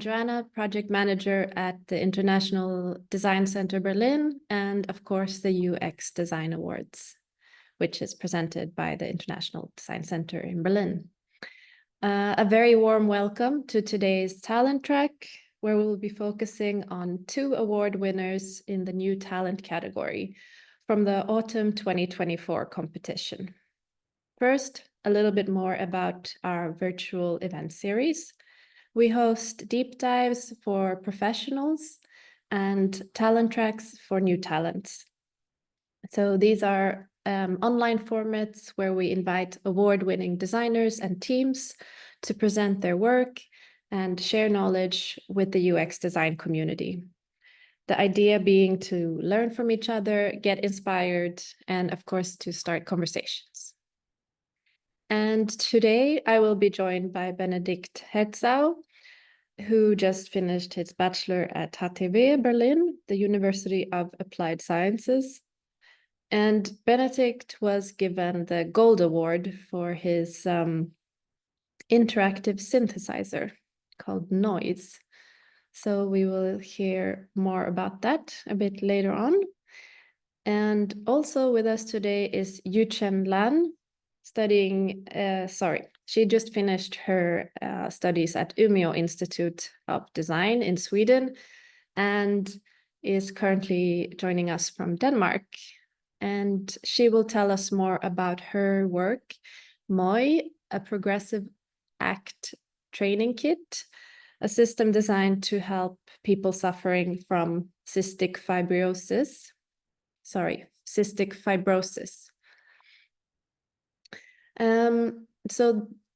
Joanna, project manager at the International Design Center Berlin, and of course the UX Design Awards, which is presented by the International Design Center in Berlin. A very warm welcome to today's talent track, where we will be focusing on 2 award winners in the new talent category from the autumn 2024 competition. First, a little bit more about our virtual event series. We host deep dives for professionals and talent tracks for new talents. So these are online formats where we invite award-winning designers and teams to present their work and share knowledge with the UX design community. The idea being to learn from each other, get inspired, and of course, to start conversations. And today I will be joined by Benedikt Herzau, who just finished his bachelor at HTW Berlin, the University of Applied Sciences. And Benedikt was given the Gold Award for his interactive synthesizer called Noise. So we will hear more about that a bit later on. And also with us today is Yuchen Lan, she just finished her studies at Umeå Institute of Design in Sweden and is currently joining us from Denmark. And she will tell us more about her work, Moii, a progressive act training kit, a system designed to help people suffering from cystic fibrosis.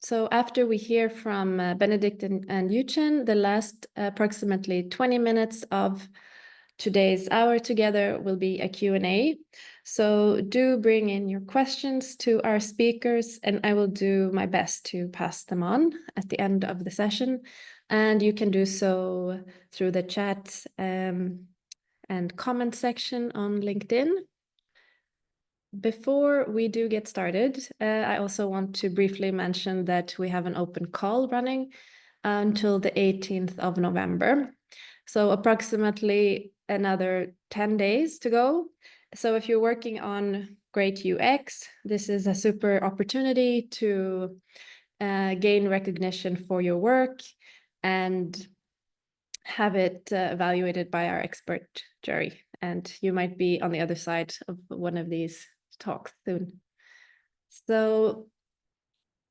So after we hear from Benedikt and Yuchen, the last approximately 20 minutes of today's hour together will be a Q&A. So do bring in your questions to our speakers, and I will do my best to pass them on at the end of the session. And you can do so through the chat and comment section on LinkedIn. Before we do get started, I also want to briefly mention that we have an open call running until the 18th of November. So approximately another 10 days to go. So if you're working on great UX, this is a super opportunity to gain recognition for your work and have it evaluated by our expert jury. And you might be on the other side of one of these talks soon. So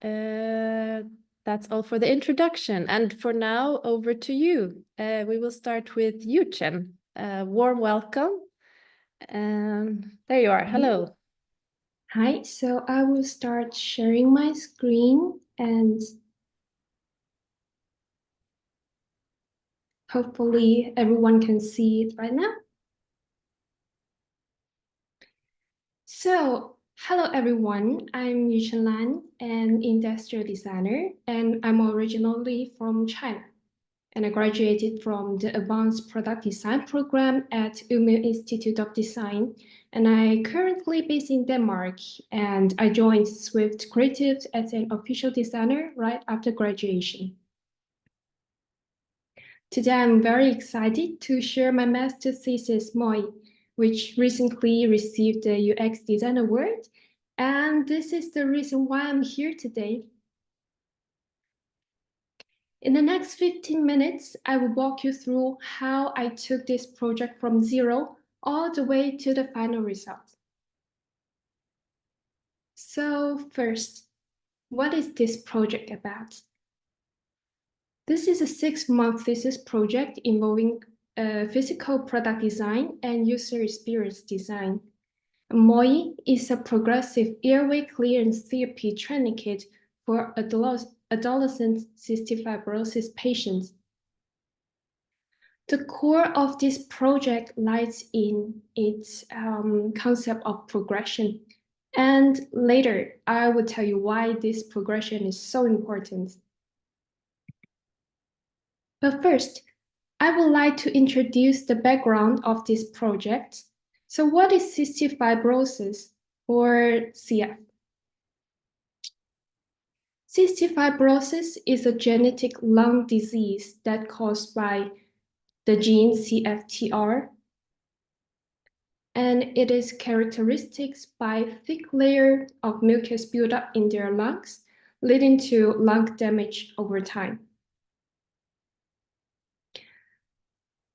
that's all for the introduction. And for now, over to you. We will start with Yuchen. Warm welcome. There you are. Hello. Hi, so I will start sharing my screen and hopefully everyone can see it right now. So, hello everyone, I'm Yuchen Lan, an industrial designer, and I'm originally from China. And I graduated from the Advanced Product Design program at Umeå Institute of Design. And I currently based in Denmark, and I joined Swift Creative as an official designer right after graduation. Today, I'm very excited to share my master thesis, Moii, which recently received the UX Design Award. And this is the reason why I'm here today. In the next 15 minutes, I will walk you through how I took this project from zero all the way to the final result. So first, what is this project about? This is a 6-month thesis project involving physical product design and user experience design. Moii is a progressive airway clearance therapy training kit for adolescent cystic fibrosis patients. The core of this project lies in its concept of progression. And later, I will tell you why this progression is so important. But first, I would like to introduce the background of this project. So what is cystic fibrosis, or CF? Cystic fibrosis is a genetic lung disease that caused by the gene CFTR, and it is characteristic by thick layer of mucus buildup in their lungs, leading to lung damage over time.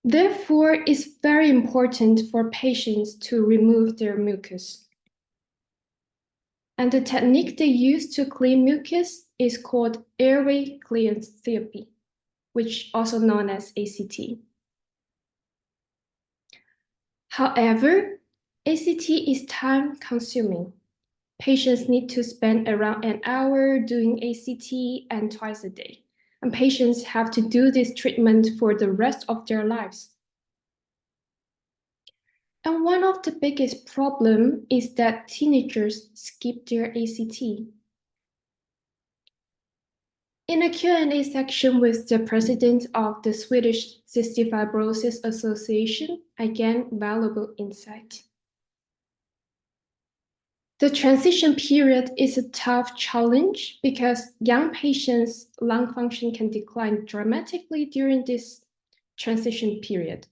Therefore, it's very important for patients to remove their mucus. And the technique they use to clean mucus is called Airway Clearance Therapy, which also known as ACT. However, ACT is time-consuming. Patients need to spend around an hour doing ACT and twice a day. And patients have to do this treatment for the rest of their lives. And one of the biggest problems is that teenagers skip their ACT. In a Q&A section with the president of the Swedish Cystic Fibrosis Association, I gained valuable insight. The transition period is a tough challenge because young patients' lung function can decline dramatically during this transition period.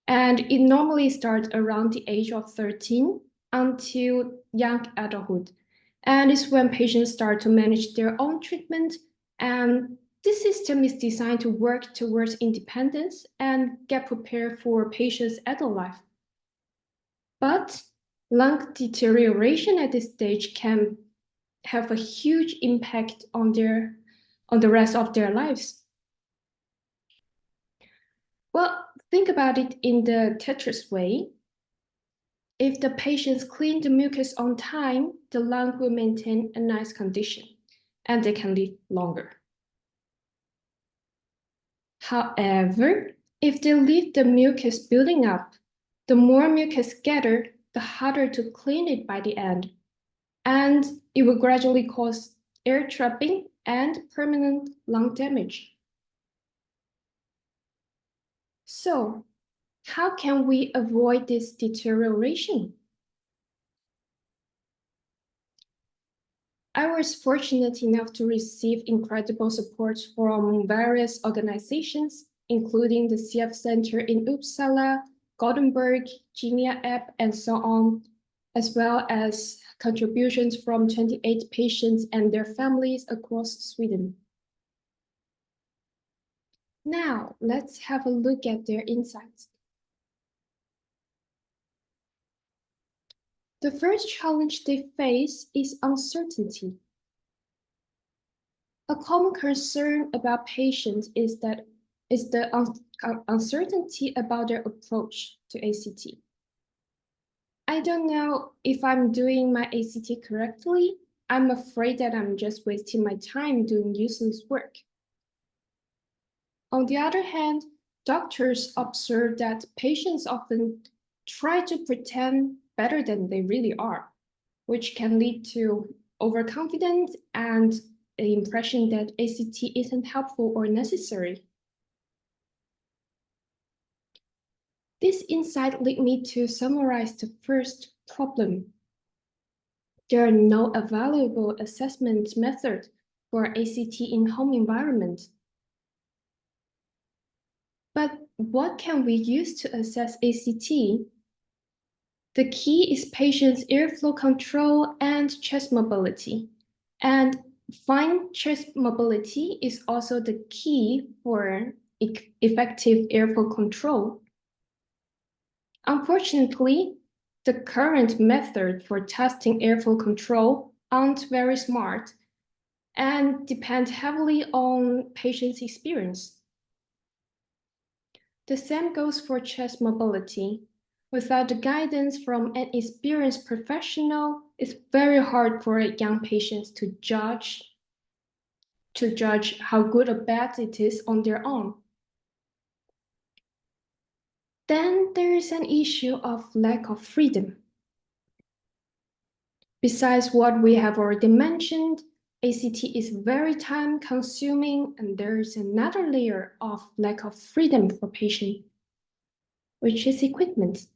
And it normally starts around the age of 13 until young adulthood. And it's when patients start to manage their own treatment. And this system is designed to work towards independence and get prepared for patients' adult life. But lung deterioration at this stage can have a huge impact on the rest of their lives. Well, think about it in the Tetris way. If the patients clean the mucus on time, the lung will maintain a nice condition and they can live longer. However, if they leave the mucus building up, the more mucus gathered, the harder to clean it by the end. And it will gradually cause air trapping and permanent lung damage. So, how can we avoid this deterioration? I was fortunate enough to receive incredible support from various organizations, including the CF Center in Uppsala, Gothenburg, Genia App, and so on, as well as contributions from 28 patients and their families across Sweden. Now, let's have a look at their insights. The first challenge they face is uncertainty. A common concern about patients is the uncertainty about their approach to ACT. I don't know if I'm doing my ACT correctly. I'm afraid that I'm just wasting my time doing useless work. On the other hand, doctors observe that patients often try to pretend better than they really are, which can lead to overconfidence and the impression that ACT isn't helpful or necessary. This insight led me to summarize the first problem. There are no available assessment methods for ACT in home environment. But what can we use to assess ACT? The key is patient's airflow control and chest mobility. And fine chest mobility is also the key for effective airflow control. Unfortunately, the current method for testing airflow control aren't very smart and depend heavily on patient's experience. The same goes for chest mobility. Without the guidance from an experienced professional, it's very hard for young patients to judge how good or bad it is on their own. Then there is an issue of lack of freedom. Besides what we have already mentioned, ACT is very time-consuming, and there is another layer of lack of freedom for patients, which is equipment.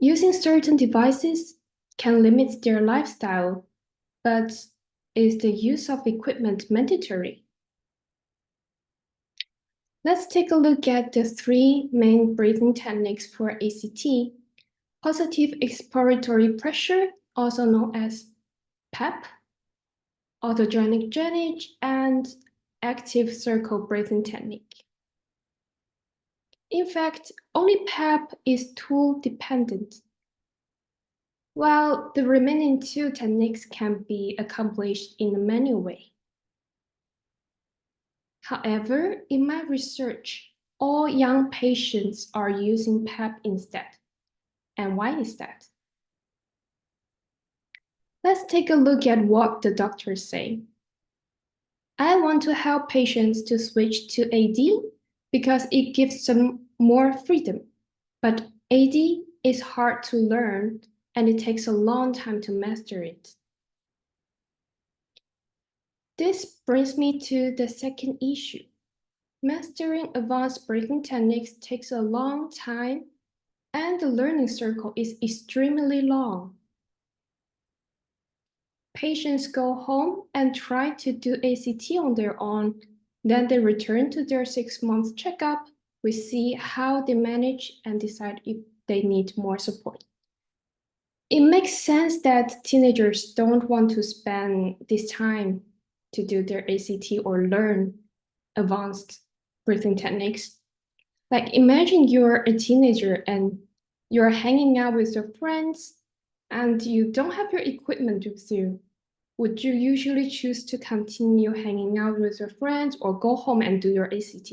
Using certain devices can limit their lifestyle, but Is the use of equipment mandatory? Let's take a look at the three main breathing techniques for ACT: positive expiratory pressure, also known as PEP, autogenic drainage, and active circle breathing technique. In fact, only PEP is tool dependent, while the remaining two techniques can be accomplished in a manual way. However, in my research, all young patients are using PEP instead. And why is that? Let's take a look at what the doctors say. I want to help patients to switch to AD because it gives them more freedom. But AD is hard to learn and it takes a long time to master it. This brings me to the second issue. Mastering advanced breathing techniques takes a long time and the learning cycle is extremely long. Patients go home and try to do ACT on their own. Then they return to their 6-month checkup. We see how they manage and decide if they need more support. It makes sense that teenagers don't want to spend this time to do their ACT or learn advanced breathing techniques. Like imagine you're a teenager and you're hanging out with your friends and you don't have your equipment with you. Would you usually choose to continue hanging out with your friends or go home and do your ACT?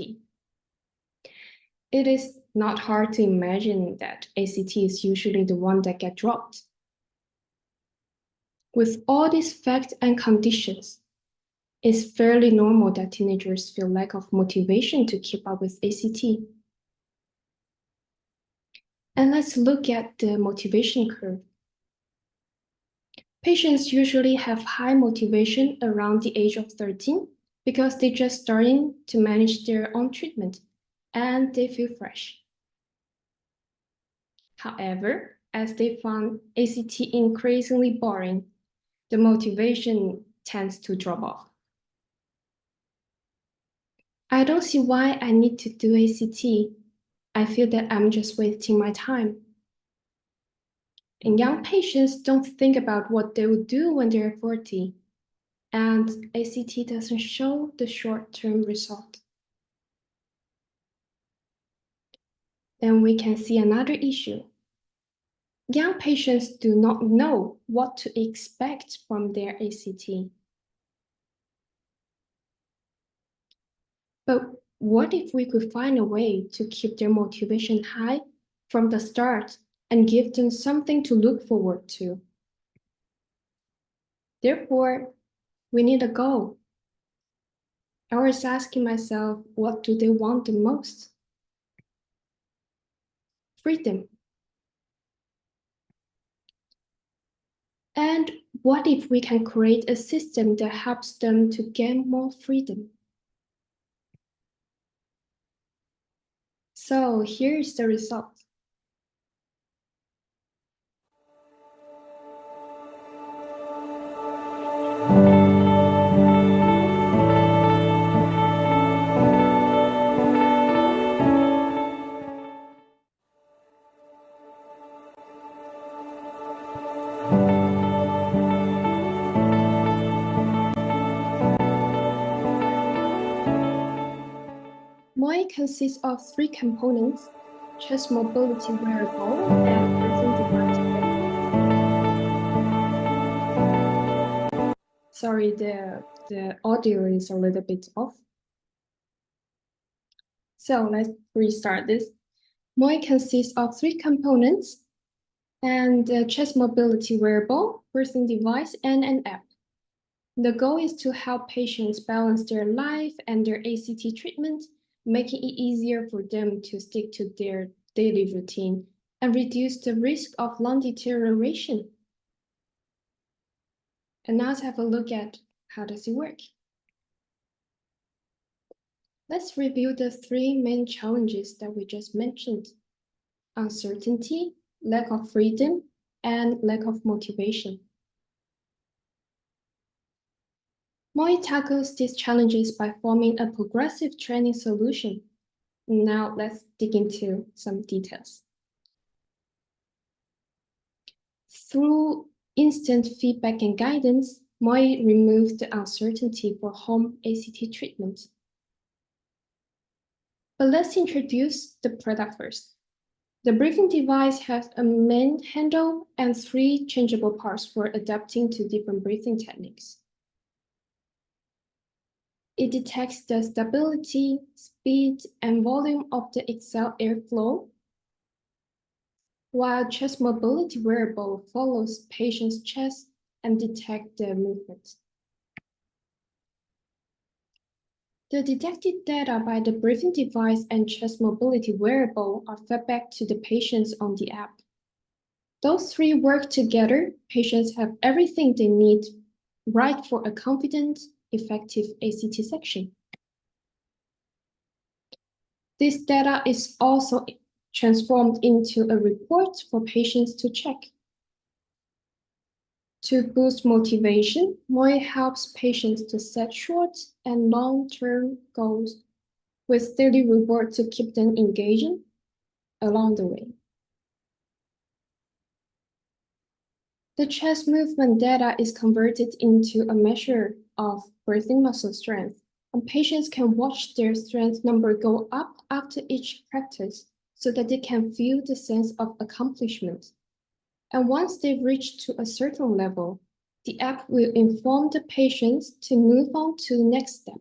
It is not hard to imagine that ACT is usually the one that gets dropped. With all these facts and conditions, it's fairly normal that teenagers feel lack of motivation to keep up with ACT. And let's look at the motivation curve. Patients usually have high motivation around the age of 13 because they're just starting to manage their own treatment and they feel fresh. However, as they found ACT increasingly boring, the motivation tends to drop off. I don't see why I need to do ACT. I feel that I'm just wasting my time. And young patients don't think about what they will do when they're 40. And ACT doesn't show the short-term result. Then we can see another issue. Young patients do not know what to expect from their ACT. But what if we could find a way to keep their motivation high from the start and give them something to look forward to? Therefore, we need a goal. I was asking myself, what do they want the most? Freedom. And what if we can create a system that helps them to gain more freedom? So here's the result. Moii consists of 3 components: chest mobility wearable and breathing device. Sorry, the audio is a little bit off. So let's restart this. Moii consists of 3 components and a chest mobility wearable, breathing device, and an app. The goal is to help patients balance their life and their ACT treatment, making it easier for them to stick to their daily routine and reduce the risk of lung deterioration. And now let's have a look at how does it work. Let's review the 3 main challenges that we just mentioned: uncertainty, lack of freedom, and lack of motivation. Moii tackles these challenges by forming a progressive training solution. Now let's dig into some details. Through instant feedback and guidance, Moii removed the uncertainty for home ACT treatment. But let's introduce the product first. The breathing device has a main handle and 3 changeable parts for adapting to different breathing techniques. It detects the stability, speed, and volume of the exhaled airflow, while chest mobility wearable follows patient's chest and detects the movement. The detected data by the breathing device and chest mobility wearable are fed back to the patients on the app. Those 3 work together, patients have everything they need right for a confident, effective ACT section. This data is also transformed into a report for patients to check. To boost motivation, Moii helps patients to set short and long-term goals with daily reward to keep them engaging along the way. The chest movement data is converted into a measure of breathing muscle strength, and patients can watch their strength number go up after each practice so that they can feel the sense of accomplishment. And once they've reached to a certain level, the app will inform the patients to move on to the next step.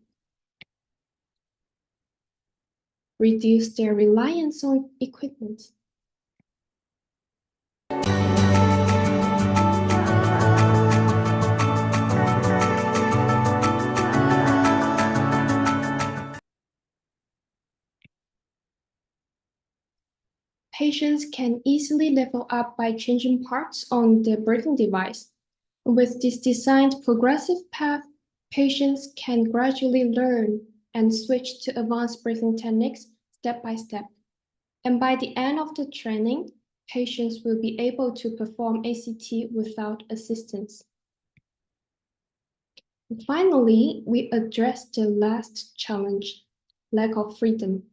Reduce their reliance on equipment. Patients can easily level up by changing parts on the breathing device. With this designed progressive path, patients can gradually learn and switch to advanced breathing techniques step by step. And by the end of the training, patients will be able to perform ACT without assistance. And finally, we address the last challenge, lack of freedom.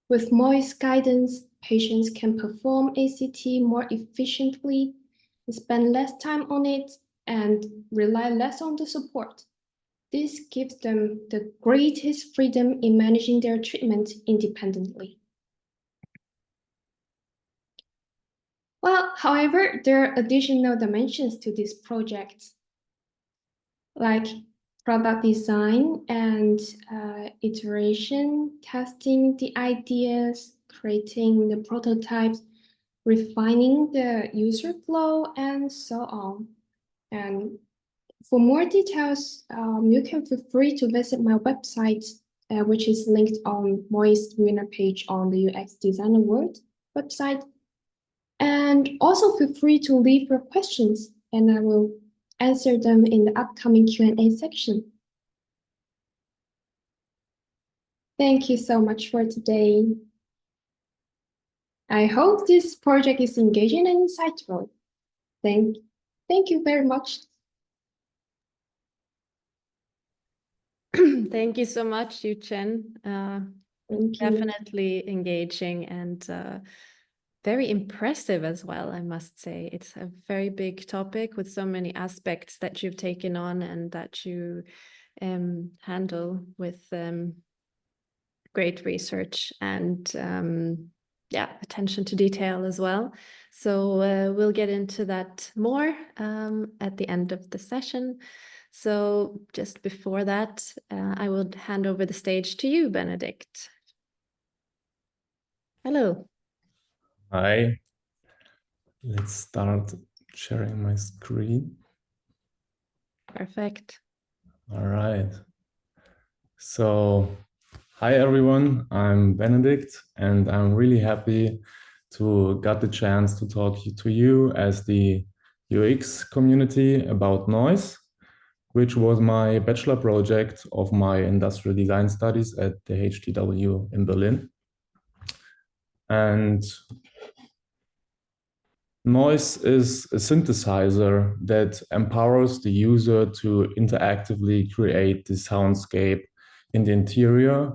With Moii's guidance, patients can perform ACT more efficiently, spend less time on it, and rely less on the support. This gives them the greatest freedom in managing their treatment independently. Well, however, there are additional dimensions to this project, like product design and iteration, testing the ideas, creating the prototypes, refining the user flow, and so on. And for more details, you can feel free to visit my website, which is linked on Moii's winner page on the UX Design Award website. And also feel free to leave your questions, and I will answer them in the upcoming Q&A section. Thank you so much for today. I hope this project is engaging and insightful. Thank you very much. Thank you so much, Yuchen. Definitely engaging and very impressive as well, I must say. It's a very big topic with so many aspects that you've taken on and that you handle with great research and yeah, attention to detail as well. So we'll get into that more at the end of the session. So just before that, I will hand over the stage to you, Benedikt. Hello. Hi. Let's start sharing my screen. Perfect. All right. So, hi everyone, I'm Benedikt, and I'm really happy to get the chance to talk to you as the UX community about noise, which was my bachelor project of my industrial design studies at the HTW in Berlin. And Noise is a synthesizer that empowers the user to interactively create the soundscape in the interior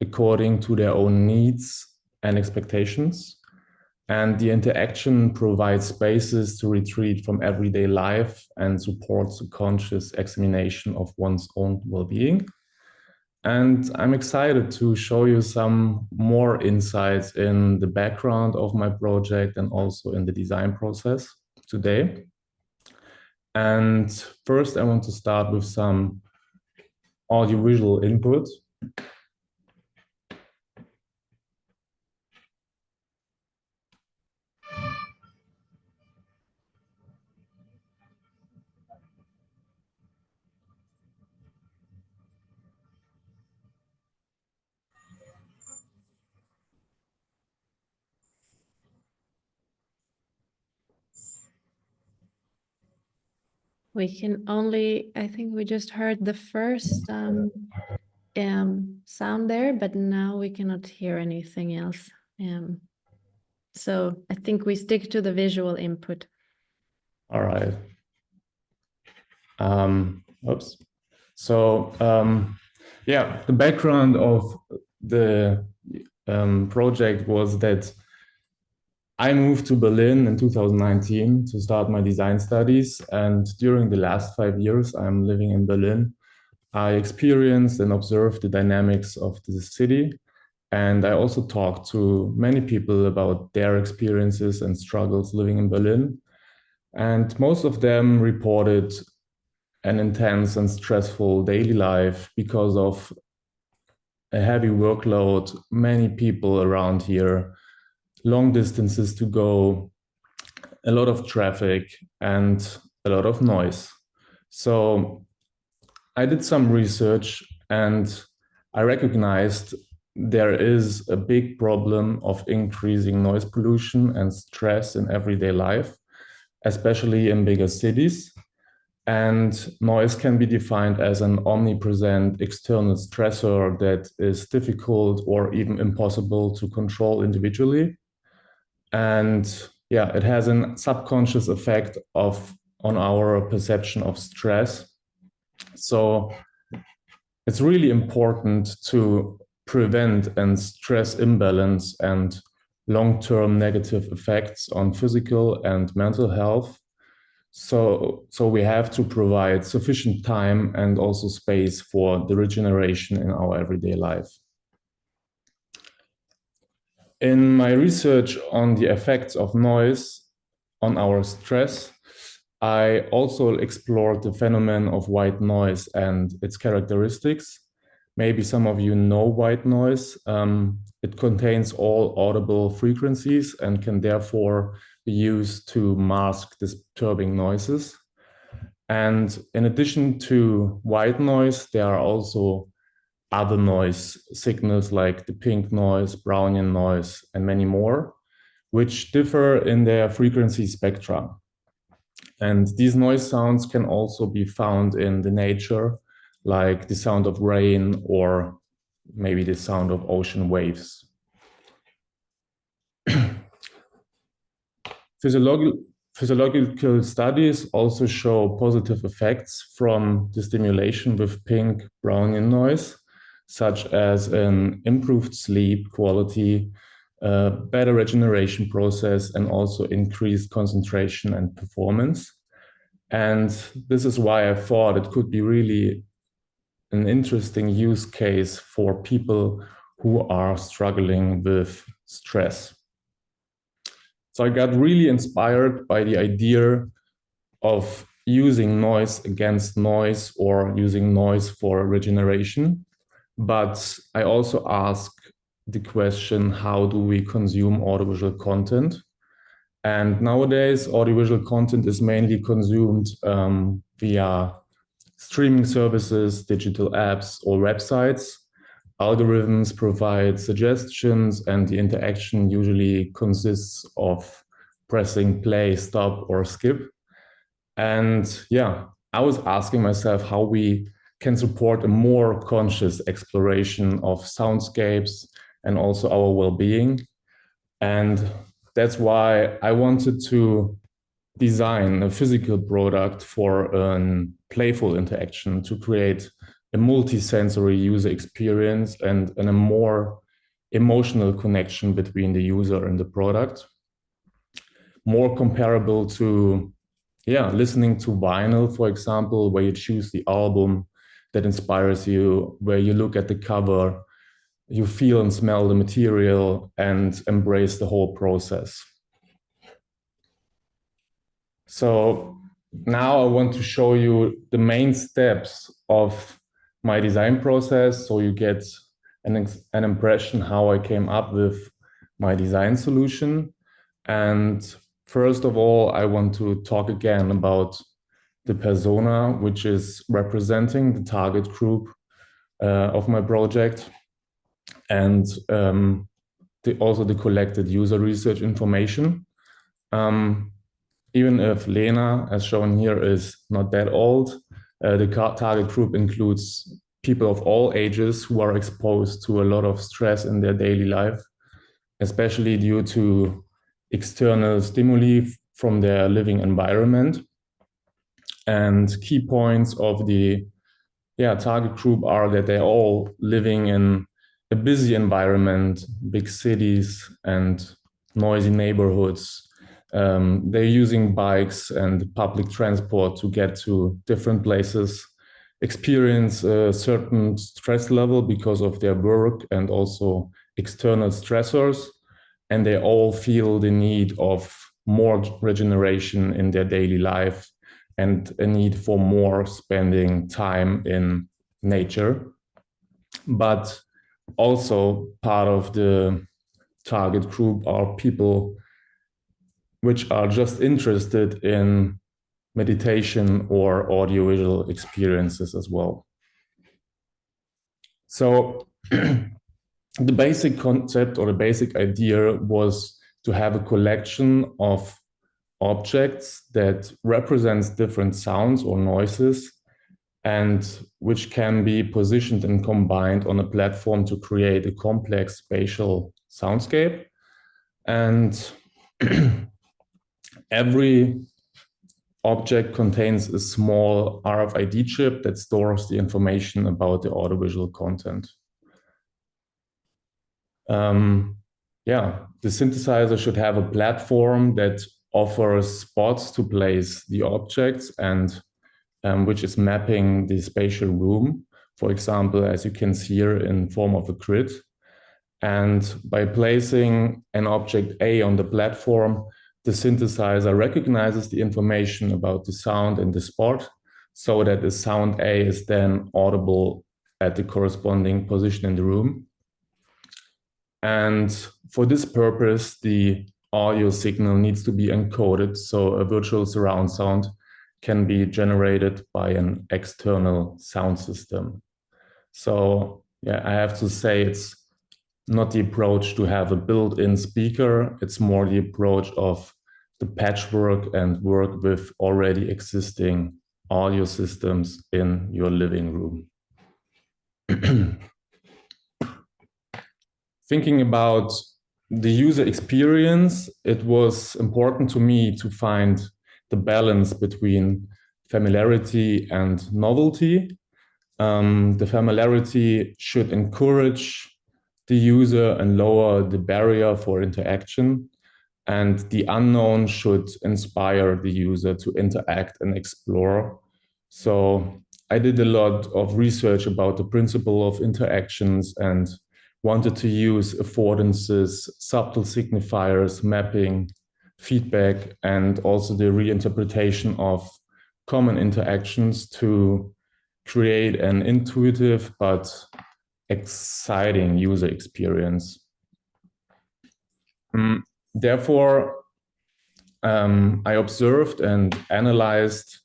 according to their own needs and expectations. And the interaction provides spaces to retreat from everyday life and supports a conscious examination of one's own well-being. And I'm excited to show you some more insights in the background of my project and also in the design process today. And first, I want to start with some audiovisual input. We can only, I think we just heard the first sound there, but now we cannot hear anything else. So I think we stick to the visual input. All right. Oops. So yeah, the background of the project was that I moved to Berlin in 2019 to start my design studies. And during the last 5 years, I'm living in Berlin. I experienced and observed the dynamics of the city. And I also talked to many people about their experiences and struggles living in Berlin. And most of them reported an intense and stressful daily life because of a heavy workload, many people around here, long distances to go, a lot of traffic, and a lot of noise. So I did some research and I recognized there is a big problem of increasing noise pollution and stress in everyday life, especially in bigger cities. And noise can be defined as an omnipresent external stressor that is difficult or even impossible to control individually. And yeah, it has a subconscious effect on our perception of stress. So it's really important to prevent and stress imbalance and long-term negative effects on physical and mental health. So we have to provide sufficient time and also space for the regeneration in our everyday life. In my research on the effects of noise on our stress, I also explored the phenomenon of white noise and its characteristics. Maybe some of you know white noise. It contains all audible frequencies and can therefore be used to mask disturbing noises. And in addition to white noise, there are also other noise signals like the pink noise, Brownian noise, and many more, which differ in their frequency spectra. And these noise sounds can also be found in the nature, like the sound of rain or maybe the sound of ocean waves. Physiological studies also show positive effects from the stimulation with pink Brownian noise, such as an improved sleep quality, better regeneration process, and also increased concentration and performance. And this is why I thought it could be really an interesting use case for people who are struggling with stress. So I got really inspired by the idea of using noise against noise or using noise for regeneration. But I also asked the question, how do we consume audiovisual content? And nowadays, audiovisual content is mainly consumed via streaming services, digital apps, or websites. Algorithms provide suggestions, and the interaction usually consists of pressing play, stop, or skip. And yeah, I was asking myself how we can support a more conscious exploration of soundscapes and also our well-being. And that's why I wanted to design a physical product for a playful interaction to create a multi-sensory user experience and a more emotional connection between the user and the product. More comparable to, listening to vinyl, for example, where you choose the album that inspires you, where you look at the cover, you feel and smell the material and embrace the whole process. So now I want to show you the main steps of my design process, so you get an impression how I came up with my design solution. And first of all, I want to talk again about the persona, which is representing the target group of my project, and also the collected user research information. Even if Lena, as shown here, is not that old, the target group includes people of all ages who are exposed to a lot of stress in their daily life, especially due to external stimuli from their living environment. And key points of the target group are that they're all living in a busy environment, big cities and noisy neighborhoods. They're using bikes and public transport to get to different places, experience a certain stress level because of their work and also external stressors, and they all feel the need of more regeneration in their daily life and a need for more spending time in nature. But also part of the target group are people which are just interested in meditation or audiovisual experiences as well. So the basic concept or the basic idea was to have a collection of objects that represents different sounds or noises and which can be positioned and combined on a platform to create a complex spatial soundscape. And every object contains a small RFID chip that stores the information about the audiovisual content. The synthesizer should have a platform that offers spots to place the objects and which is mapping the spatial room, for example, as you can see here in form of a grid. And by placing an object A on the platform, the synthesizer recognizes the information about the sound in the spot so that the sound A is then audible at the corresponding position in the room. And for this purpose, the audio signal needs to be encoded so a virtual surround sound can be generated by an external sound system. So I have to say it's not the approach to have a built-in speaker. It's more the approach of the patchwork and work with already existing audio systems in your living room. Thinking about the user experience, it was important to me to find the balance between familiarity and novelty. The familiarity should encourage the user and lower the barrier for interaction, and the unknown should inspire the user to interact and explore. So I did a lot of research about the principle of interactions and wanted to use affordances, subtle signifiers, mapping, feedback, and also the reinterpretation of common interactions to create an intuitive but exciting user experience. Therefore, I observed and analyzed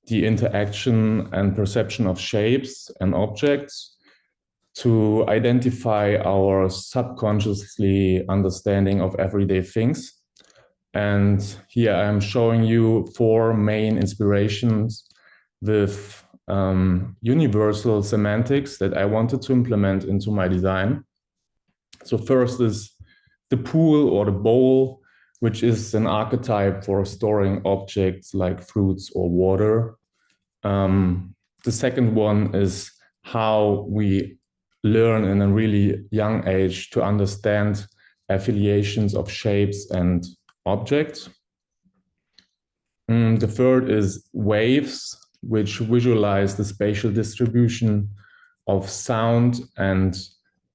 the interaction and perception of shapes and objects to identify our subconsciously understanding of everyday things. And here I'm showing you 4 main inspirations with universal semantics that I wanted to implement into my design. So first is the pool or the bowl, which is an archetype for storing objects like fruits or water. The second one is how we learn in a really young age to understand affiliations of shapes and objects. The third is waves, which visualize the spatial distribution of sound and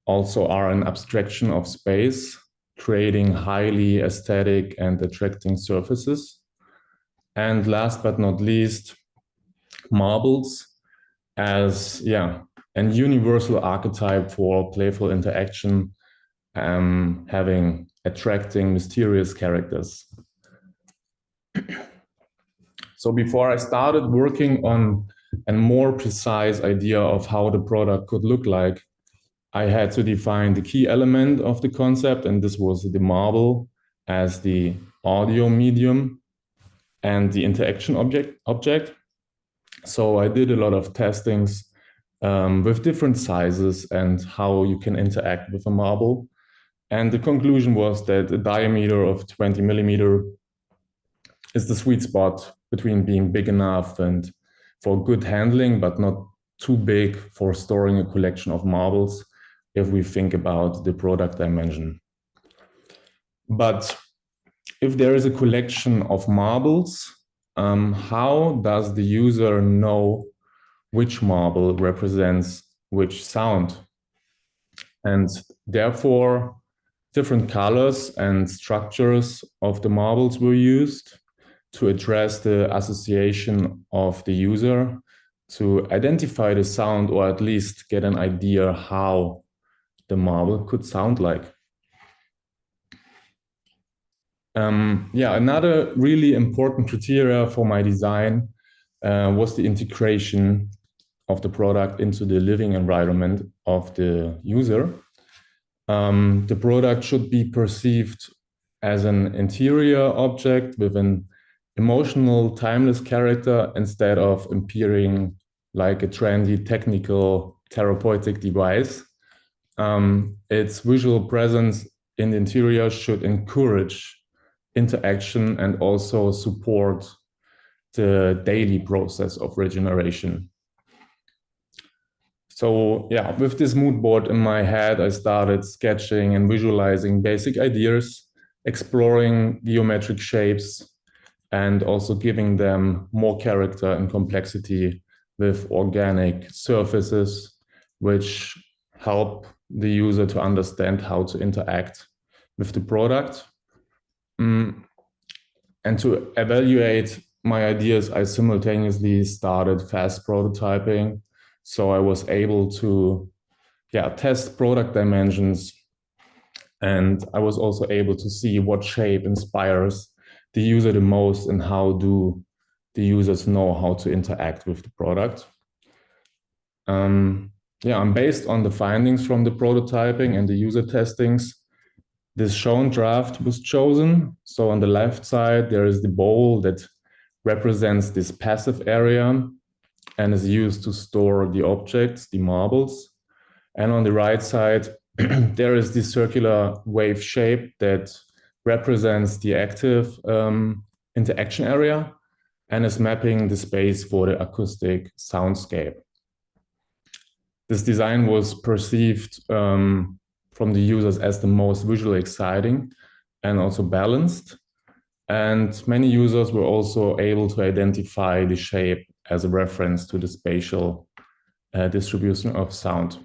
also are an abstraction of space, creating highly aesthetic and attracting surfaces. And last but not least, marbles as an universal archetype for playful interaction, having attracting mysterious characters. So before I started working on a more precise idea of how the product could look like, I had to define the key element of the concept, and this was the marble as the audio medium and the interaction object. So I did a lot of testings with different sizes and how you can interact with a marble. And the conclusion was that a diameter of 20 millimeter is the sweet spot between being big enough and for good handling, but not too big for storing a collection of marbles if we think about the product dimension. But if there is a collection of marbles, how does the user know which marble represents which sound? And therefore, different colors and structures of the marbles were used to address the association of the user to identify the sound, or at least get an idea how the marble could sound like. Another really important criteria for my design was the integration of the product into the living environment of the user. The product should be perceived as an interior object with an emotional, timeless character instead of appearing like a trendy, technical, therapeutic device. Its visual presence in the interior should encourage interaction and also support the daily process of regeneration. So with this mood board in my head, I started sketching and visualizing basic ideas, exploring geometric shapes, and also giving them more character and complexity with organic surfaces, which help the user to understand how to interact with the product. And to evaluate my ideas, I simultaneously started fast prototyping. So I was able to test product dimensions, and I was also able to see what shape inspires the user the most and how do the users know how to interact with the product. I'm based on the findings from the prototyping and the user testings. This shown draft was chosen. So on the left side, there is the bowl that represents this passive area and is used to store the objects, the marbles. And on the right side, there is the circular wave shape that represents the active interaction area and is mapping the space for the acoustic soundscape. This design was perceived from the users as the most visually exciting and also balanced. And many users were also able to identify the shape as a reference to the spatial distribution of sound.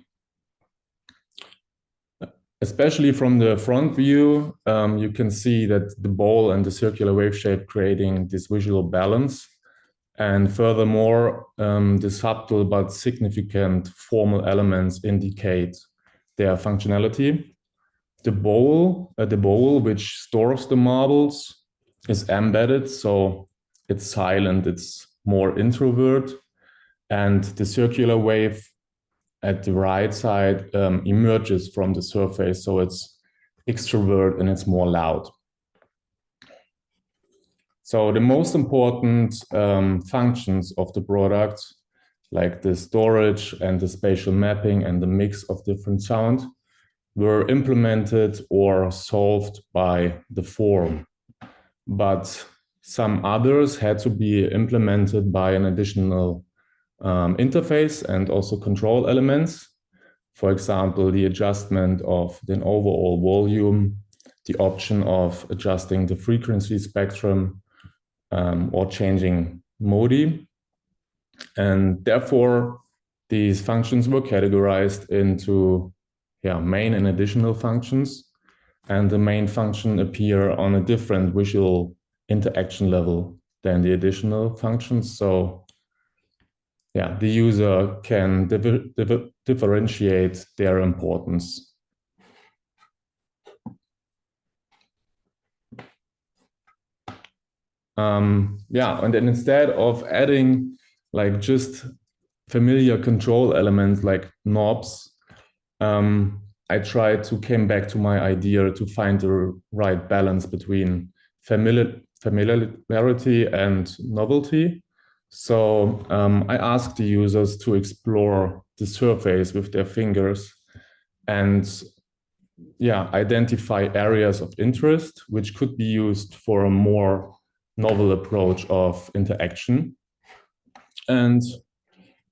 Especially from the front view, you can see that the bowl and the circular wave shape creating this visual balance. And furthermore, the subtle but significant formal elements indicate their functionality. The bowl, which stores the marbles, is embedded, so it's silent, it's more introvert. And the circular wave at the right side emerges from the surface, so it's extrovert and it's more loud. So the most important functions of the product, like the storage and the spatial mapping and the mix of different sound, were implemented or solved by the form but some others had to be implemented by an additional interface and also control elements. For example, the adjustment of the overall volume, the option of adjusting the frequency spectrum, or changing Moii. And therefore, these functions were categorized into main and additional functions. And the main function appear on a different visual interaction level than the additional functions. So the user can differentiate their importance. And then instead of adding like just familiar control elements like knobs, I tried to came back to my idea to find the right balance between familiarity and novelty. So I asked the users to explore the surface with their fingers and identify areas of interest, which could be used for a more novel approach of interaction. And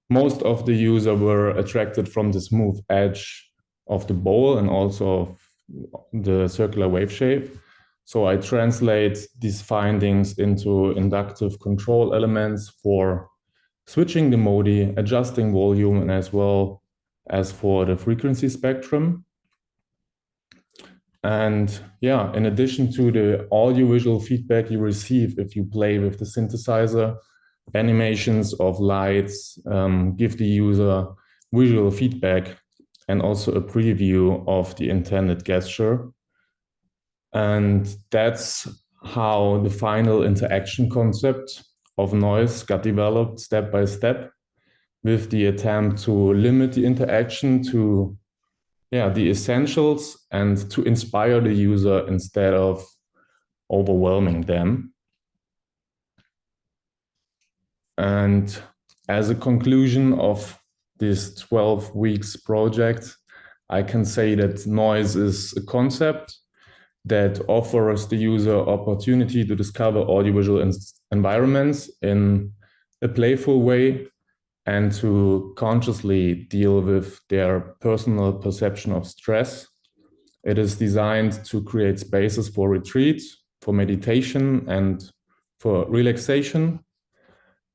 most of the users were attracted from the smooth edge of the bowl and also the circular wave shape. So I translate these findings into inductive control elements for switching the Moii, adjusting volume, and as well as for the frequency spectrum. And in addition to the audiovisual feedback you receive if you play with the synthesizer, animations of lights give the user visual feedback and also a preview of the intended gesture. And that's how the final interaction concept of noise got developed step by step, with the attempt to limit the interaction to the essentials and to inspire the user instead of overwhelming them. And as a conclusion of this 12 weeks project, I can say that noise is a concept that offers the user opportunity to discover audiovisual environments in a playful way and to consciously deal with their personal perception of stress. It is designed to create spaces for retreat, for meditation, and for relaxation.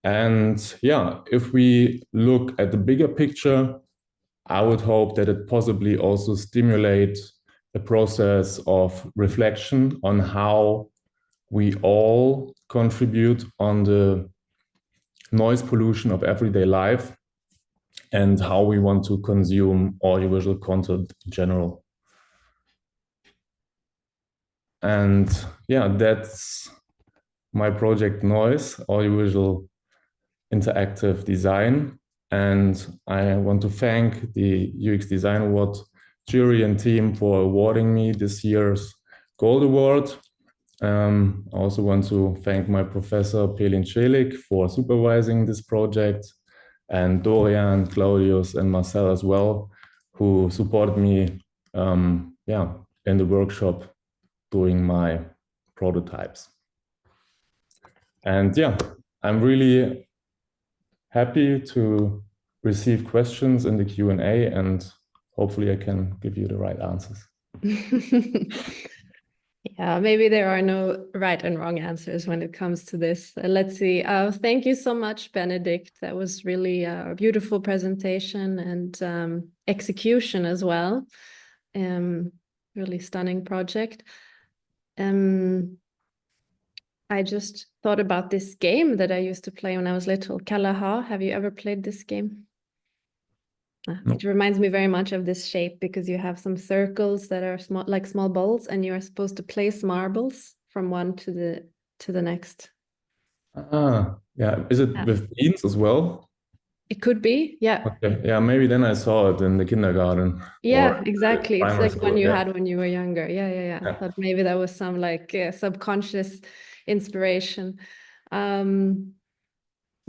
And if we look at the bigger picture, I would hope that it possibly also stimulates a process of reflection on how we all contribute on the noise pollution of everyday life and how we want to consume audiovisual content in general. And that's my project Noise, audiovisual interactive design. And I want to thank the UX Design Award jury and team for awarding me this year's Gold Award. I also want to thank my professor Pelin Celik for supervising this project, and Dorian, Claudius, and Marcel as well, who supported me in the workshop doing my prototypes. And I'm really happy to receive questions in the Q&A, and hopefully I can give you the right answers. Maybe there are no right and wrong answers when it comes to this. Let's see. Thank you so much, Benedikt. That was really a beautiful presentation and execution as well. Really stunning project. I just thought about this game that I used to play when I was little, Kalaha. Have you ever played this game? No. It reminds me very much of this shape because you have some circles that are small, like small balls, and you are supposed to place marbles from one to the next. Is it with beans as well? It could be, yeah. Okay. Maybe then I saw it in the kindergarten. Yeah, exactly. It's like one you had when you were younger. Yeah. But maybe that was some like subconscious inspiration.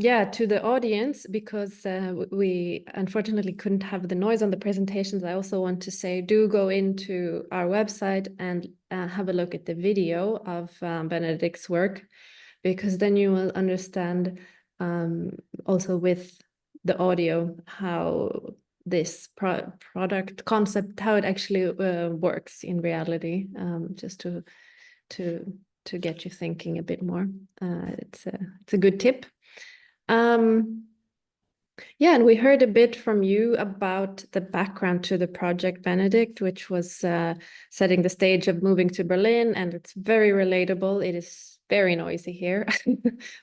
yeah, to the audience, because we unfortunately couldn't have the noise on the presentations, I also want to say, do go into our website and have a look at the video of Benedikt's work, because then you will understand also with the audio how this product concept, how it actually works in reality, just to get you thinking a bit more. It's a good tip. Yeah, and we heard a bit from you about the background to the project, Benedikt, which was setting the stage of moving to Berlin, and it's very relatable. It is very noisy here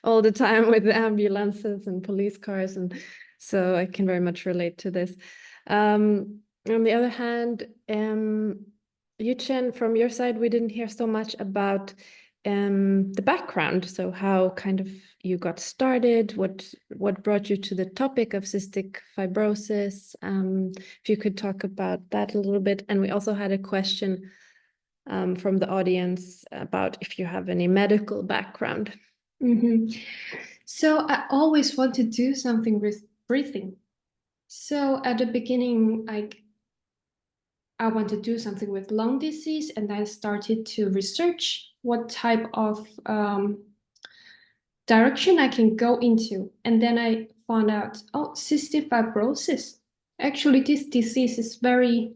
all the time with the ambulances and police cars, and so I can very much relate to this. On the other hand, Yuchen, from your side, we didn't hear so much about the background. So how kind of you got started, what brought you to the topic of cystic fibrosis? If you could talk about that a little bit. And we also had a question from the audience about if you have any medical background. So I always want to do something with breathing. So at the beginning, I want to do something with lung disease, and I started to research what type of direction I can go into. And then I found out, oh, cystic fibrosis. Actually, this disease is very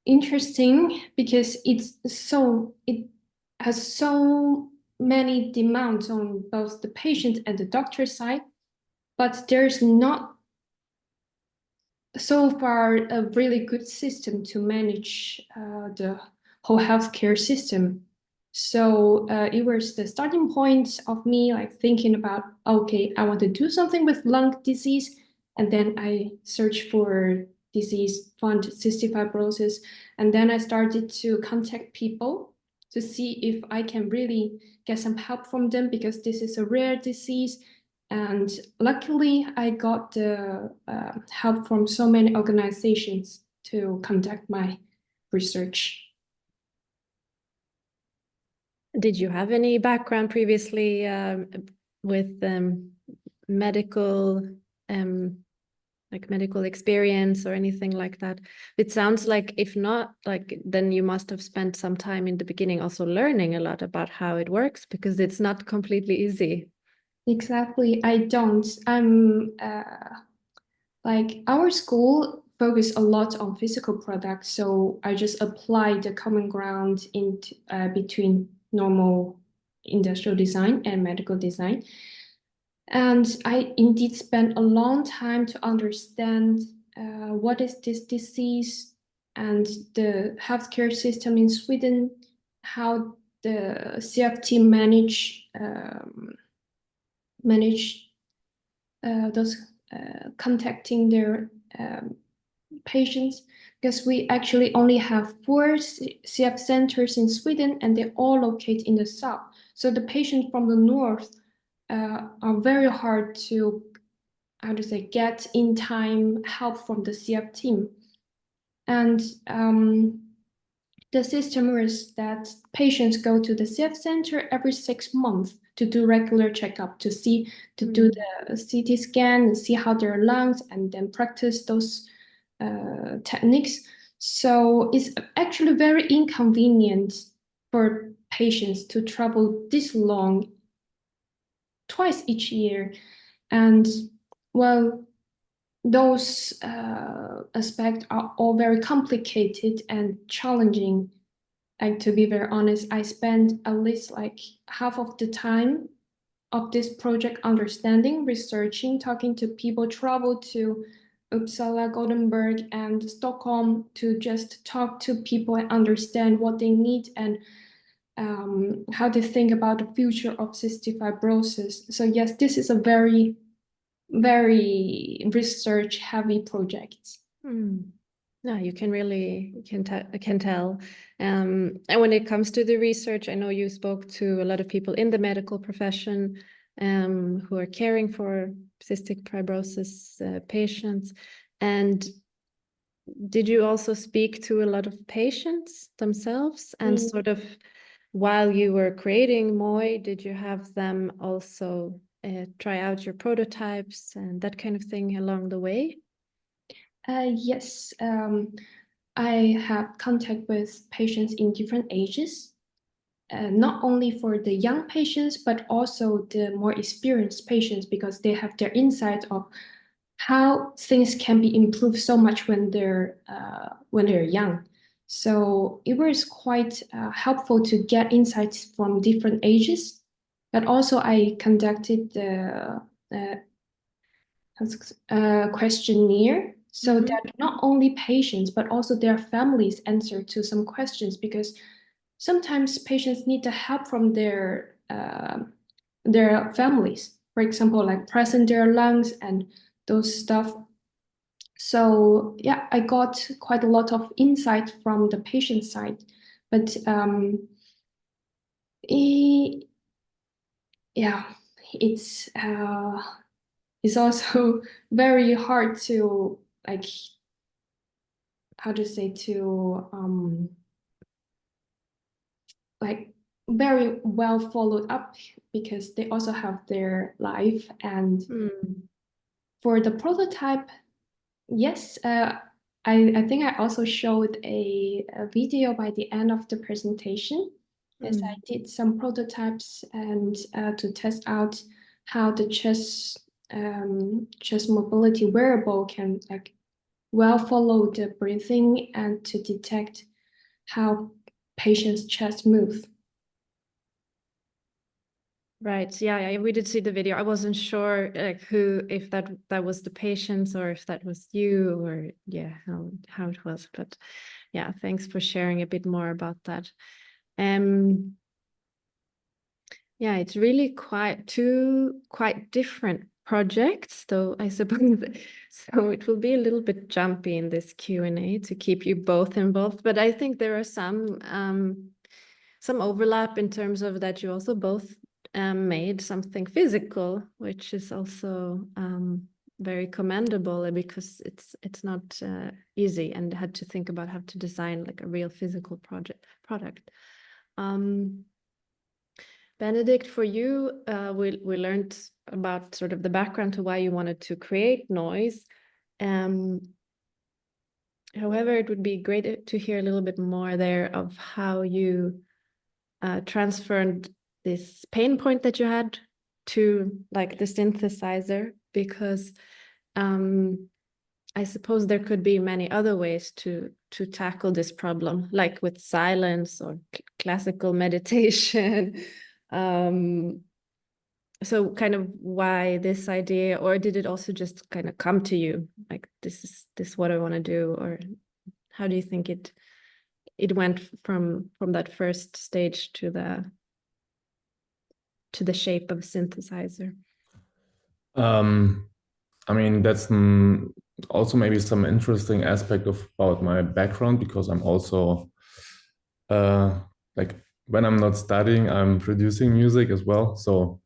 interesting because it has so many demands on both the patient and the doctor side, but there's not so far a really good system to manage the whole healthcare system. So it was the starting point of me thinking about, okay, I want to do something with lung disease. And then I searched for disease, found cystic fibrosis. And then I started to contact people to see if I can really get some help from them, because this is a rare disease. And luckily, I got the help from so many organizations to conduct my research. Did you have any background previously with medical, medical experience or anything like that? It sounds like if not, then you must have spent some time in the beginning also learning a lot about how it works, because it's not completely easy. Exactly, I don't. I'm our school focus a lot on physical products, so I just apply the common ground into between normal industrial design and medical design. And I indeed spent a long time to understand what is this disease and the healthcare system in Sweden, how the CFT manage those contacting their patients, because we actually only have 4 CF centers in Sweden, and they all locate in the south. So the patients from the north are very hard to, get in time help from the CF team. And the system is that patients go to the CF center every 6 months to do regular checkup, to do the CT scan and see how their lungs, and then practice those techniques. So it's actually very inconvenient for patients to travel this long twice each year. And well, those aspects are all very complicated and challenging. And to be very honest, I spent at least half of the time of this project understanding, researching, talking to people, travel to Uppsala, Gothenburg, and Stockholm to just talk to people and understand what they need and how they think about the future of cystic fibrosis. So yes, this is a very, very research-heavy project. No, you can really can tell. And when it comes to the research, I know you spoke to a lot of people in the medical profession who are caring for cystic fibrosis patients. And did you also speak to a lot of patients themselves? And sort of while you were creating Moii, did you have them also try out your prototypes and that kind of thing along the way? Yes, I have contact with patients in different ages, not only for the young patients, but also the more experienced patients, because they have their insight of how things can be improved so much when they're young. So it was quite helpful to get insights from different ages. But also I conducted the questionnaire so that not only patients but also their families answer to some questions, because sometimes patients need the help from their families, for example, like pressing their lungs and those stuff. So yeah, I got quite a lot of insight from the patient side, but yeah, it's also very hard to, like, how to say, to like very well followed up, because they also have their life. And for the prototype, yes, I think I also showed a video by the end of the presentation, as I did some prototypes and to test out how the chest mobility wearable can, like, well follow the breathing and to detect how patients' chest move. Right. Yeah, we did see the video. I wasn't sure, like, who, if that was the patients or if that was you, or how it was. But yeah, thanks for sharing a bit more about that. Yeah, it's really two quite different projects, though, I suppose. So it will be a little bit jumpy in this Q&A to keep you both involved. But I think there are some overlap in terms of that you also both made something physical, which is also very commendable, because it's not easy, and had to think about how to design like a real physical product. Benedikt, for you, we learned about sort of the background to why you wanted to create noise. However, it would be great to hear a little bit more there of how you transferred this pain point that you had to, like, the synthesizer, because I suppose there could be many other ways to tackle this problem, like with silence or classical meditation. So kind of why this idea, or did it also just kind of come to you, like, this is what I want to do? Or how do you think it went from that first stage to the shape of a synthesizer? I mean, that's also maybe some interesting aspect about my background, because I'm also like, when I'm not studying, I'm producing music as well. So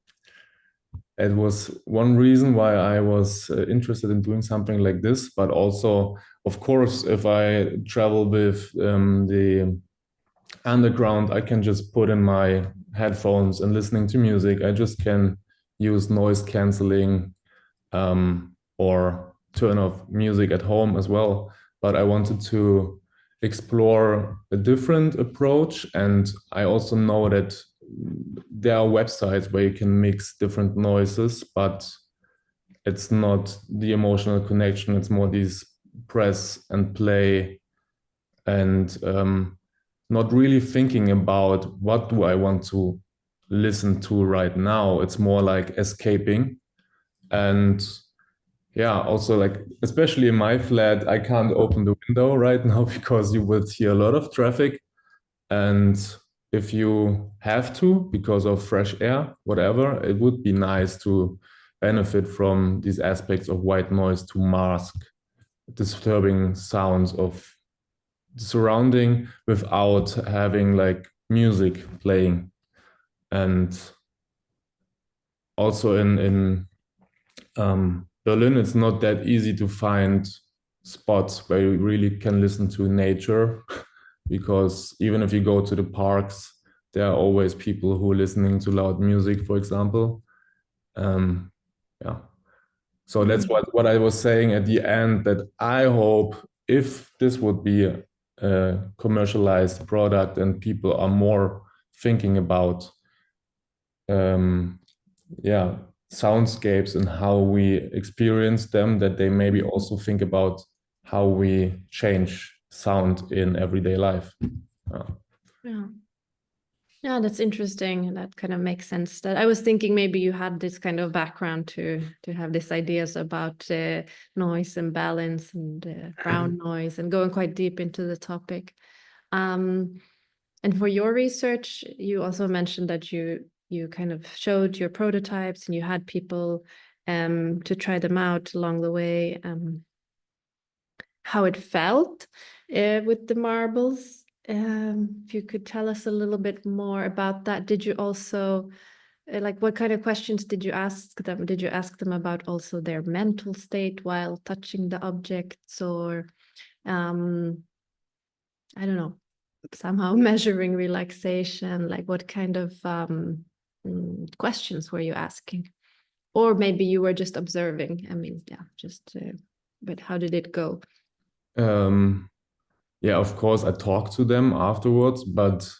it was one reason why I was interested in doing something like this. But also, of course, if I travel with the underground, I can just put in my headphones and listening to music. I just can use noise canceling or turn off music at home as well. But I wanted to explore a different approach. And I also know that there are websites where you can mix different noises, but it's not the emotional connection. It's more these press and play, and not really thinking about what do I want to listen to right now. It's more like escaping. And yeah, also, like, especially in my flat, I can't open the window right now because you would hear a lot of traffic. And if you have to, because of fresh air, whatever, it would be nice to benefit from these aspects of white noise to mask disturbing sounds of the surrounding without having like music playing. And also in Berlin, it's not that easy to find spots where you really can listen to nature, because even if you go to the parks, there are always people who are listening to loud music, for example. Yeah. So that's what I was saying at the end, that I hope if this would be a commercialized product and people are more thinking about yeah, soundscapes and how we experience them, that they maybe also think about how we change sound in everyday life. Yeah. Yeah, that's interesting. That kind of makes sense. That I was thinking maybe you had this kind of background to have these ideas about noise and balance and brown noise and going quite deep into the topic. And for your research, you also mentioned that you kind of showed your prototypes and you had people to try them out along the way. How it felt with the marbles. If you could tell us a little bit more about that. Did you also, like, what kind of questions did you ask them? Did you ask them about also their mental state while touching the objects, or, I don't know, somehow measuring relaxation? Like, what kind of questions were you asking? Or maybe you were just observing. I mean, yeah, just, but how did it go? Yeah, of course, I talked to them afterwards, but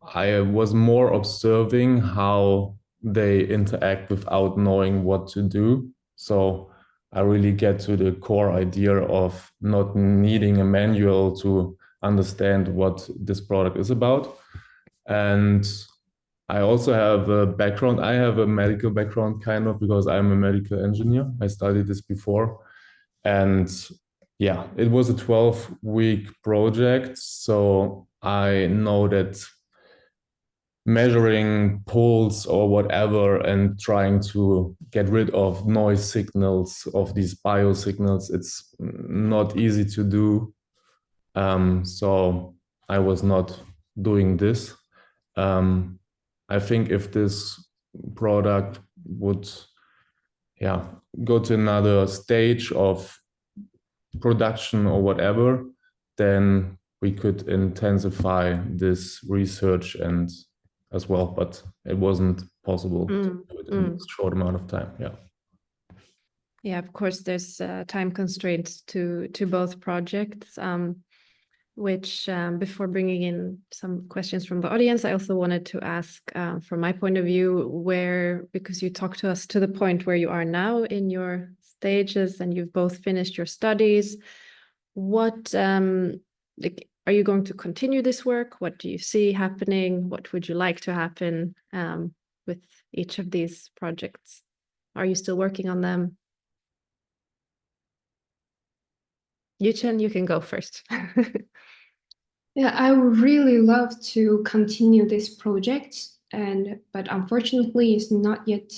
I was more observing how they interact without knowing what to do. So I really get to the core idea of not needing a manual to understand what this product is about. And I also have a background. I have a medical background, kind of, because I'm a medical engineer. I studied this before. And yeah, it was a 12-week project. So I know that measuring pulse or whatever and trying to get rid of noise signals, of these biosignals, it's not easy to do. So I was not doing this. I think if this product would, yeah, go to another stage of production or whatever, then we could intensify this research and as well, but it wasn't possible to do it in this short amount of time. Yeah. Yeah, of course, there's time constraints to both projects, which before bringing in some questions from the audience, I also wanted to ask from my point of view, where, because you talked to us to the point where you are now in your stages and you've both finished your studies, what, like, are you going to continue this work? What do you see happening? What would you like to happen with each of these projects? Are you still working on them? Yuchen, you can go first. Yeah, I would really love to continue this project, but unfortunately, it's not yet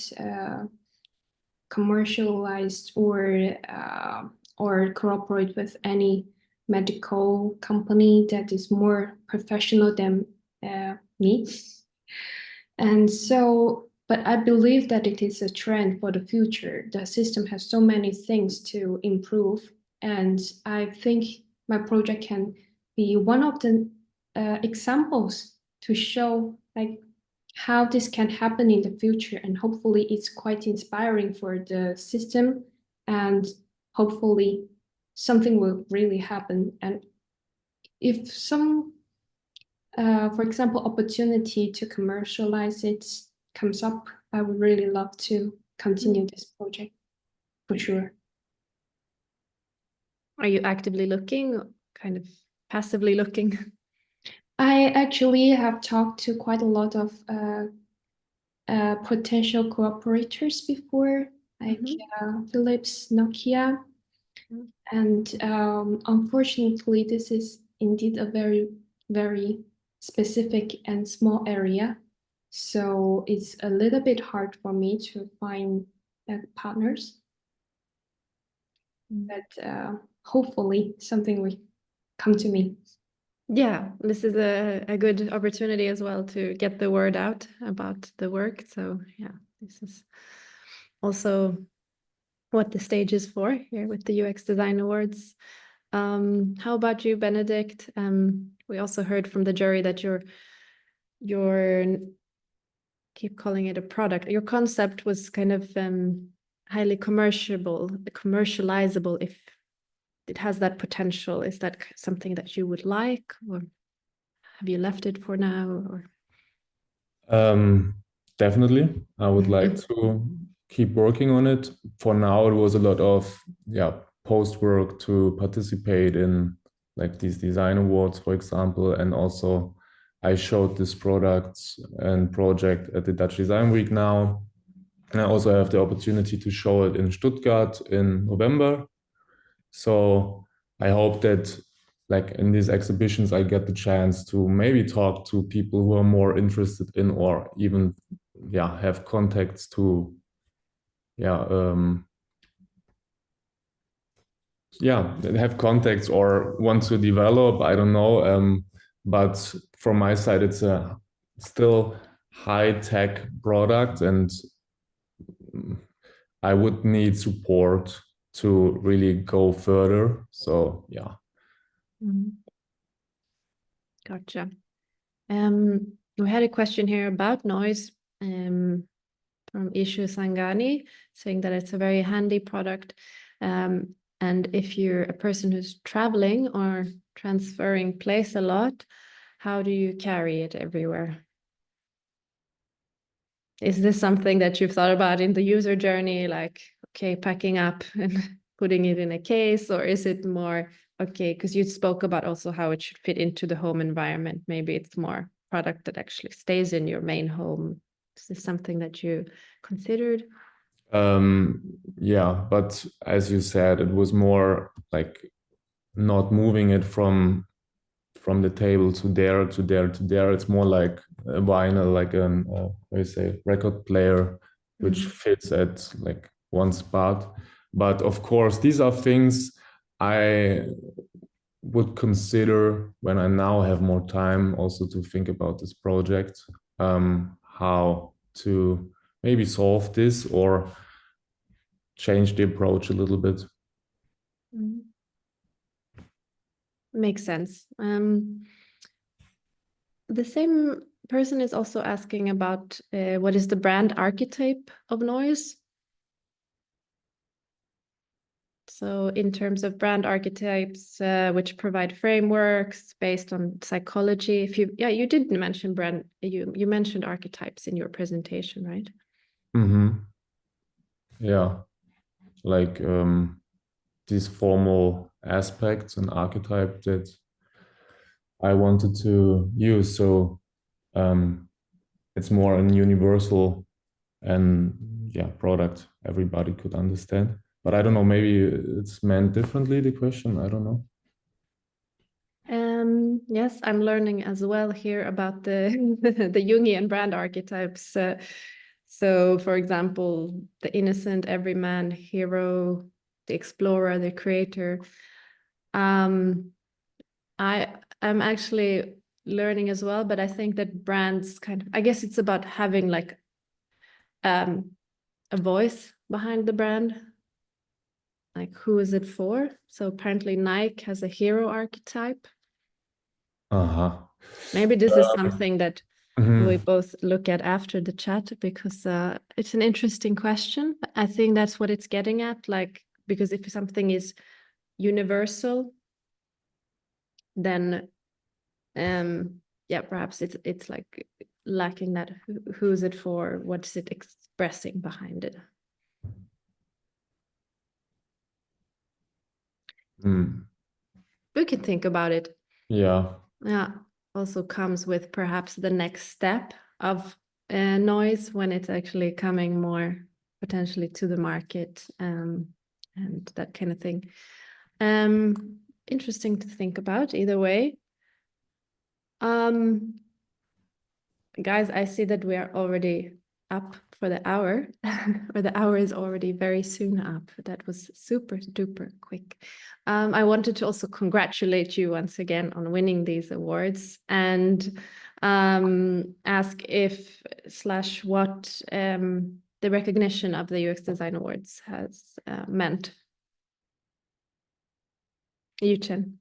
commercialized or cooperate with any medical company that is more professional than me. And so, but I believe that it is a trend for the future. The system has so many things to improve, and I think my project can be one of the examples to show like how this can happen in the future, and hopefully it's quite inspiring for the system, and hopefully something will really happen. And if some for example, opportunity to commercialize it comes up, I would really love to continue this project for sure. Are you actively looking, kind of passively looking? I actually have talked to quite a lot of potential cooperators before, like Philips, Nokia. And unfortunately, this is indeed a very, very specific and small area. So it's a little bit hard for me to find partners. But hopefully something will come to me. Yeah, this is a good opportunity as well to get the word out about the work. So yeah, this is also what the stage is for here with the UX Design Awards. How about you, Benedikt? We also heard from the jury that your keep calling it a product. Your concept was kind of highly commercializable if it has that potential. Is that something that you would like, or have you left it for now? Or Definitely, I would like to keep working on it. For now, it was a lot of post work to participate in like these design awards, for example, and also I showed this product and project at the Dutch Design Week now, and I also have the opportunity to show it in Stuttgart in November. So I hope that like in these exhibitions, I get the chance to maybe talk to people who are more interested in, or even have contacts to have contacts or want to develop. I don't know. But from my side, it's a still high-tech product, and I would need support to really go further. So yeah. Gotcha. We had a question here about noise from Ishu Sangani, saying that it's a very handy product. And if you're a person who's traveling or transferring place a lot, how do you carry it everywhere? Is this something that you've thought about in the user journey, like, okay, packing up and putting it in a case, or is it more, okay, because you spoke about also how it should fit into the home environment. Maybe it's more product that actually stays in your main home. Is this something that you considered? Yeah, but as you said, it was more like not moving it from the table to there, to there, to there. It's more like a vinyl, like an how you say, record player, which fits at like one spot. But of course, these are things I would consider when I now have more time also to think about this project, how to maybe solve this or change the approach a little bit. Makes sense. The same person is also asking about what is the brand archetype of noise? So in terms of brand archetypes, which provide frameworks based on psychology, you did mention brand, you mentioned archetypes in your presentation, right? Yeah, like these formal aspects and archetype that I wanted to use. So it's more an universal and product everybody could understand. But I don't know, maybe it's meant differently, the question. I don't know. Yes, I'm learning as well here about the the Jungian brand archetypes. So, for example, the innocent, everyman, hero, the explorer, the creator. I'm actually learning as well, but I think that brands I guess it's about having like a voice behind the brand. Like, who is it for? So apparently Nike has a hero archetype. Maybe this is something that we both look at after the chat, because it's an interesting question. I think that's what it's getting at. Like, because if something is universal, then perhaps it's like lacking that who is it for? What's it expressing behind it? We can think about it. Yeah. Also comes with perhaps the next step of noise when it's actually coming more potentially to the market, and that kind of thing. Interesting to think about either way. Guys, I see that we are already up for the hour, or the hour is already very soon up. That was super duper quick. I wanted to also congratulate you once again on winning these awards, and ask if / what the recognition of the UX Design Awards has meant. Yuchen.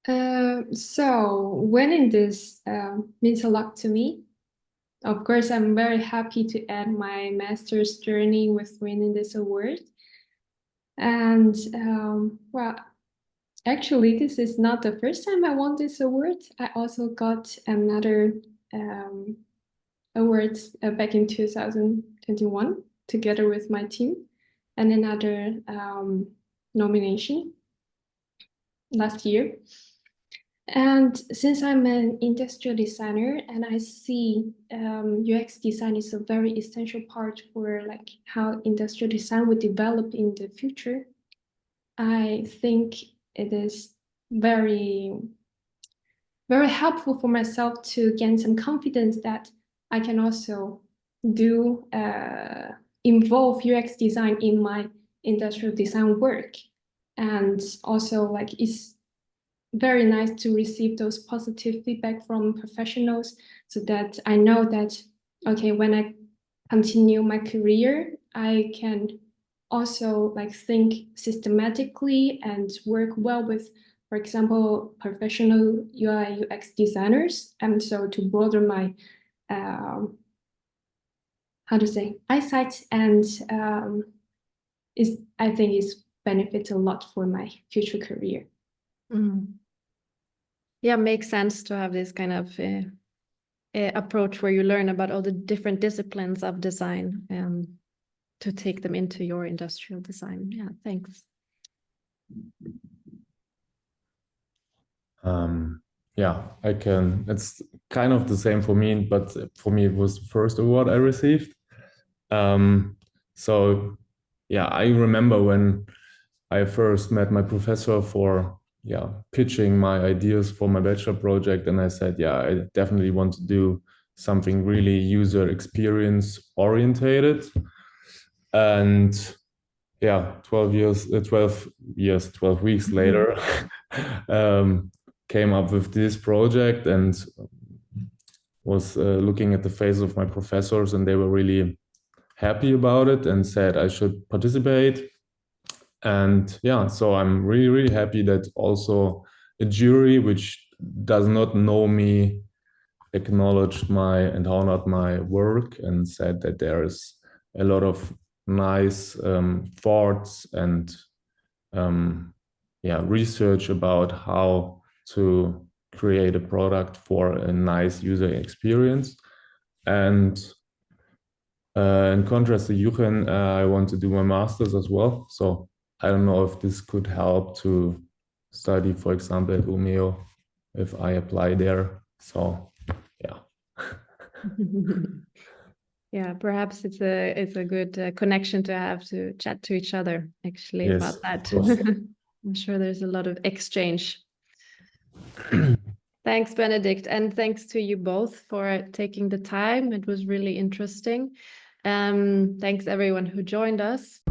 So winning this means a lot to me. Of course, I'm very happy to end my master's journey with winning this award. And well, actually, this is not the first time I won this award. I also got another award back in 2021 together with my team, and another nomination last year. And since I'm an industrial designer and I see UX design is a very essential part for like how industrial design would develop in the future, I think it is very, very helpful for myself to gain some confidence that I can also do involve UX design in my industrial design work. And also like it's very nice to receive those positive feedback from professionals so that I know that, okay, when I continue my career, I can also like think systematically and work well with, for example, professional UI UX designers. And so to broaden my, eyesight and I think is benefits a lot for my future career. Yeah, makes sense to have this kind of approach where you learn about all the different disciplines of design and to take them into your industrial design. Yeah, thanks. Yeah, I can. It's kind of the same for me, but for me, it was the first award I received. So yeah, I remember when I first met my professor for pitching my ideas for my bachelor project, and I said, yeah, I definitely want to do something really user experience orientated. And yeah, 12 weeks later, came up with this project and was looking at the face of my professors, and they were really happy about it and said I should participate. And yeah, so I'm really, really happy that also a jury which does not know me acknowledged my and honored my work and said that there is a lot of nice thoughts and research about how to create a product for a nice user experience. And in contrast to Yuchen, I want to do my master's as well. So I don't know if this could help to study, for example, at Umeo, if I apply there. So yeah. Yeah, perhaps it's a good connection to have to chat to each other actually Yes, about that. of course. I'm sure there's a lot of exchange. Thanks, Benedikt, and thanks to you both for taking the time. It was really interesting. Thanks everyone who joined us.